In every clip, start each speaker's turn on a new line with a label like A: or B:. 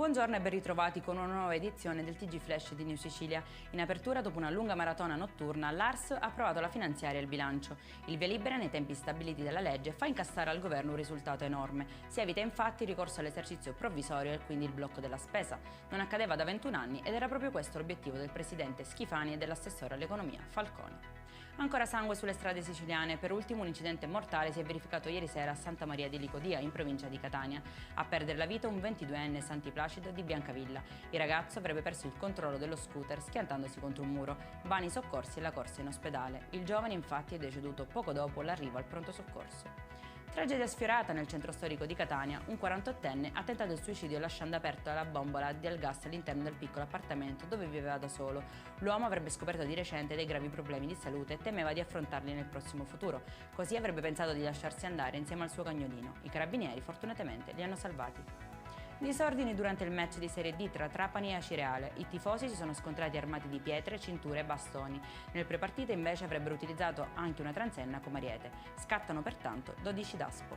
A: Buongiorno e ben ritrovati con una nuova edizione del TG Flash di New Sicilia. In apertura, dopo una lunga maratona notturna, l'ARS ha approvato la finanziaria e il bilancio. Il via libera nei tempi stabiliti dalla legge fa incassare al governo un risultato enorme. Si evita infatti il ricorso all'esercizio provvisorio e quindi il blocco della spesa. Non accadeva da 21 anni ed era proprio questo l'obiettivo del presidente Schifani e dell'assessore all'economia Falconi. Ancora sangue sulle strade siciliane. Per ultimo un incidente mortale si è verificato ieri sera a Santa Maria di Licodia, in provincia di Catania. A perdere la vita un 22enne Santi Placido di Biancavilla. Il ragazzo avrebbe perso il controllo dello scooter schiantandosi contro un muro. Vani soccorsi e la corsa in ospedale. Il giovane infatti è deceduto poco dopo l'arrivo al pronto soccorso. Tragedia sfiorata nel centro storico di Catania. Un 48enne ha tentato il suicidio lasciando aperta la bombola del gas all'interno del piccolo appartamento dove viveva da solo. L'uomo avrebbe scoperto di recente dei gravi problemi di salute e temeva di affrontarli nel prossimo futuro. Così avrebbe pensato di lasciarsi andare insieme al suo cagnolino. I carabinieri fortunatamente li hanno salvati. Disordini durante il match di Serie D tra Trapani e Acireale. I tifosi si sono scontrati armati di pietre, cinture e bastoni. Nel prepartita invece avrebbero utilizzato anche una transenna come ariete. Scattano pertanto 12 daspo.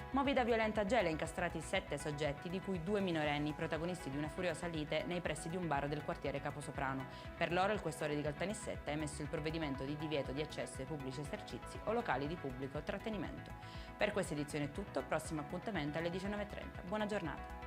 A: Movida violenta a Gela, incastrati 7 soggetti, di cui 2 minorenni, protagonisti di una furiosa lite nei pressi di un bar del quartiere Caposoprano. Per loro il questore di Caltanissetta ha emesso il provvedimento di divieto di accesso ai pubblici esercizi o locali di pubblico trattenimento. Per questa edizione è tutto, prossimo appuntamento alle 19:30. Buona giornata.